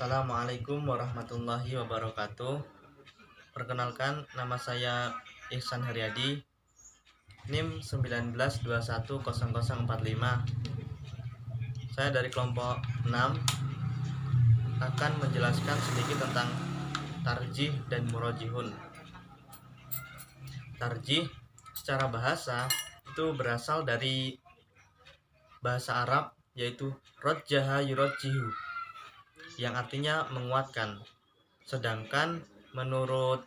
Assalamualaikum warahmatullahi wabarakatuh. Perkenalkan, nama saya Ihsan Haryadi, NIM 19210045. Saya dari kelompok 6 akan menjelaskan sedikit tentang tarjih dan murajihun. Tarjih secara bahasa itu berasal dari bahasa Arab, yaitu rajjaha yurajjihu, yang artinya menguatkan. Sedangkan menurut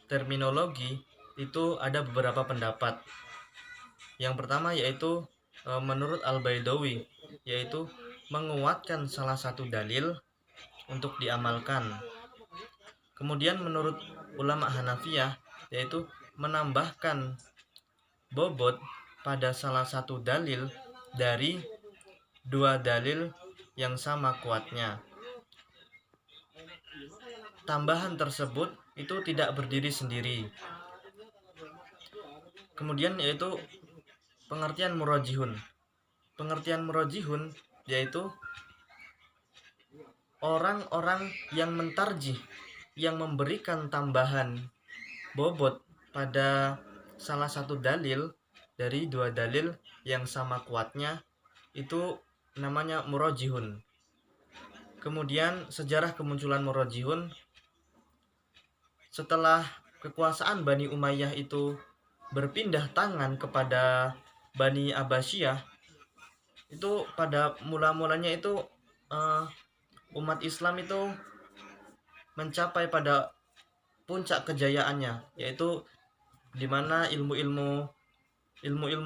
terminologi itu ada beberapa pendapat. Yang pertama yaitu menurut Al-Baidawi, yaitu menguatkan salah satu dalil untuk diamalkan. Kemudian menurut ulama Hanafiyah, yaitu menambahkan bobot pada salah satu dalil dari dua dalil yang sama kuatnya. Tambahan tersebut itu tidak berdiri sendiri. Kemudian yaitu pengertian murajihun. Pengertian murajihun yaitu orang-orang yang mentarjih, yang memberikan tambahan bobot pada salah satu dalil dari dua dalil yang sama kuatnya, itu namanya murajihun. Kemudian sejarah kemunculan murajihun, setelah kekuasaan Bani Umayyah itu berpindah tangan kepada Bani Abbasiyah, itu pada mula-mulanya itu umat Islam itu mencapai pada puncak kejayaannya, yaitu di mana ilmu-ilmu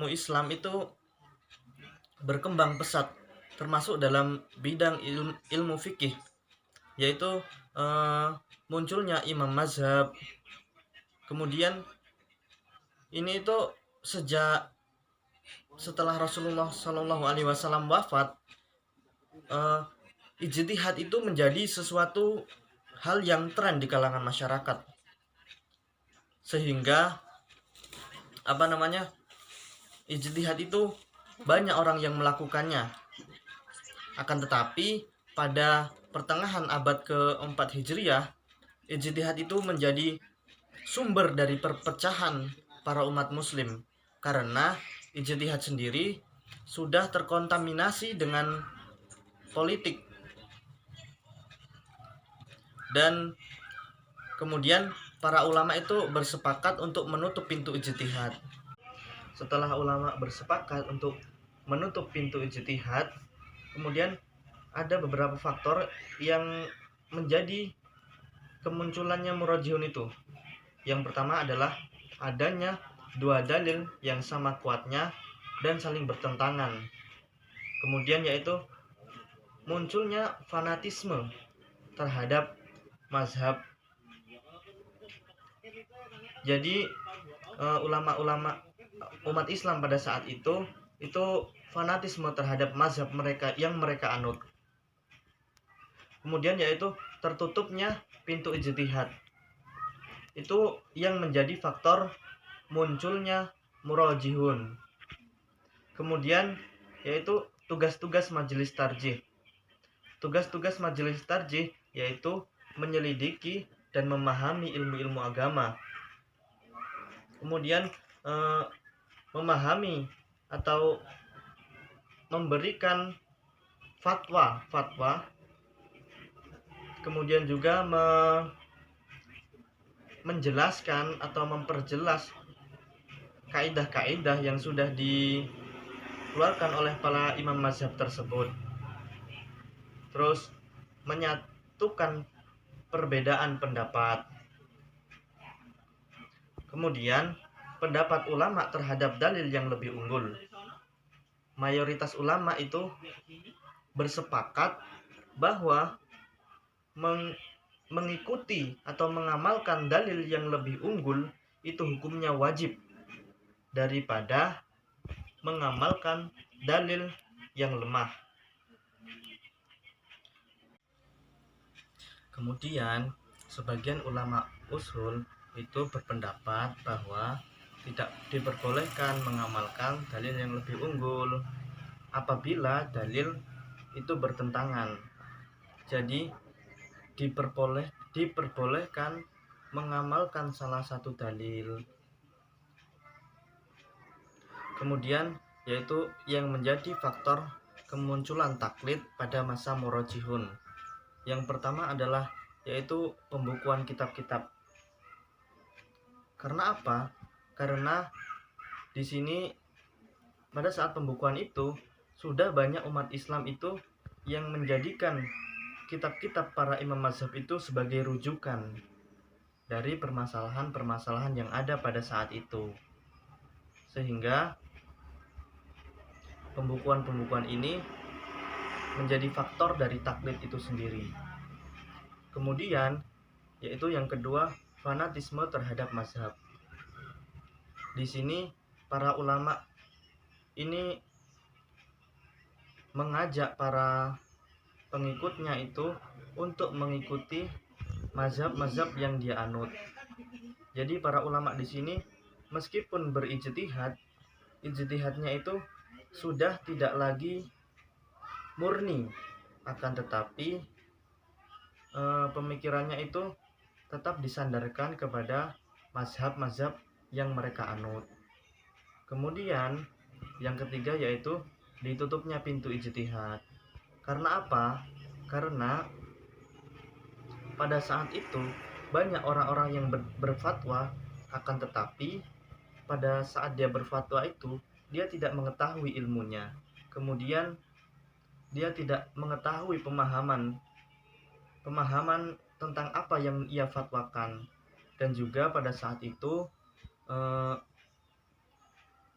Islam itu berkembang pesat, termasuk dalam bidang ilmu fikih, yaitu munculnya imam mazhab. Kemudian ini itu sejak setelah Rasulullah SAW wafat, ijtihad itu menjadi sesuatu hal yang tren di kalangan masyarakat, sehingga ijtihad itu banyak orang yang melakukannya. Akan tetapi pada pertengahan abad ke-4 Hijriah, ijtihad itu menjadi sumber dari perpecahan para umat muslim, karena ijtihad sendiri sudah terkontaminasi dengan politik. Dan kemudian para ulama itu bersepakat untuk menutup pintu ijtihad. Setelah ulama bersepakat untuk menutup pintu ijtihad, kemudian ada beberapa faktor yang menjadi kemunculannya murajihun itu. Yang pertama adalah adanya dua dalil yang sama kuatnya dan saling bertentangan. Kemudian yaitu munculnya fanatisme terhadap mazhab. Jadi ulama-ulama umat Islam pada saat itu fanatisme terhadap mazhab mereka yang mereka anut. Kemudian yaitu tertutupnya pintu ijtihad. Itu yang menjadi faktor munculnya murajihun. Kemudian yaitu tugas-tugas majelis tarjih. Tugas-tugas majelis tarjih yaitu menyelidiki dan memahami ilmu-ilmu agama. Kemudian memahami atau memberikan fatwa. Kemudian juga menjelaskan atau memperjelas kaidah-kaidah yang sudah dikeluarkan oleh para imam mazhab tersebut. Terus menyatukan perbedaan pendapat. Kemudian pendapat ulama terhadap dalil yang lebih unggul. Mayoritas ulama itu bersepakat bahwa mengikuti atau mengamalkan dalil yang lebih unggul itu hukumnya wajib daripada mengamalkan dalil yang lemah. Kemudian sebagian ulama usul itu berpendapat bahwa tidak diperbolehkan mengamalkan dalil yang lebih unggul apabila dalil itu bertentangan. Jadi diperbolehkan mengamalkan salah satu dalil. Kemudian yaitu yang menjadi faktor kemunculan taklid pada masa murajihun. Yang pertama adalah yaitu pembukuan kitab-kitab. Karena apa? Karena di sini pada saat pembukuan itu sudah banyak umat Islam itu yang menjadikan kitab-kitab para imam mazhab itu sebagai rujukan dari permasalahan-permasalahan yang ada pada saat itu. Sehingga pembukuan-pembukuan ini menjadi faktor dari taklid itu sendiri. Kemudian yaitu yang kedua, fanatisme terhadap mazhab. Di sini para ulama ini mengajak para pengikutnya itu untuk mengikuti mazhab-mazhab yang dia anut. Jadi para ulama di sini meskipun berijtihad, ijtihadnya itu sudah tidak lagi murni, akan tetapi pemikirannya itu tetap disandarkan kepada mazhab-mazhab yang mereka anut. Kemudian yang ketiga yaitu ditutupnya pintu ijtihad. Karena apa? Karena pada saat itu banyak orang-orang yang berfatwa, akan tetapi pada saat dia berfatwa itu dia tidak mengetahui ilmunya. Kemudian dia tidak mengetahui pemahaman tentang apa yang ia fatwakan, dan juga pada saat itu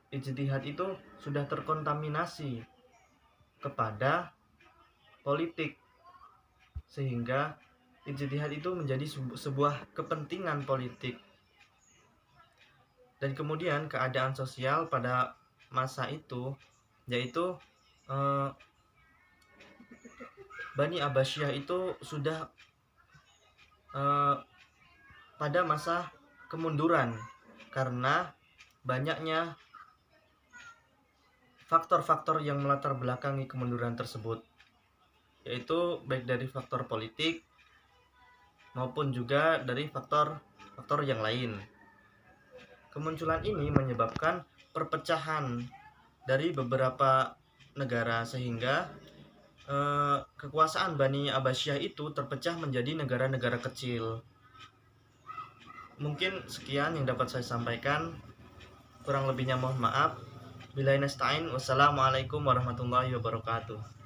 ijtihad itu sudah terkontaminasi kepada politik, sehingga ijtihad itu menjadi sebuah kepentingan politik. Dan kemudian keadaan sosial pada masa itu yaitu Bani Abbasiyah itu sudah pada masa kemunduran karena banyaknya faktor-faktor yang melatar belakangi kemunduran tersebut, yaitu baik dari faktor politik maupun juga dari faktor-faktor yang lain. Kemunculan ini menyebabkan perpecahan dari beberapa negara, sehingga kekuasaan Bani Abbasiyah itu terpecah menjadi negara-negara kecil. Mungkin sekian yang dapat saya sampaikan, kurang lebihnya mohon maaf. Billahi nasta'in. Wassalamualaikum warahmatullahi wabarakatuh.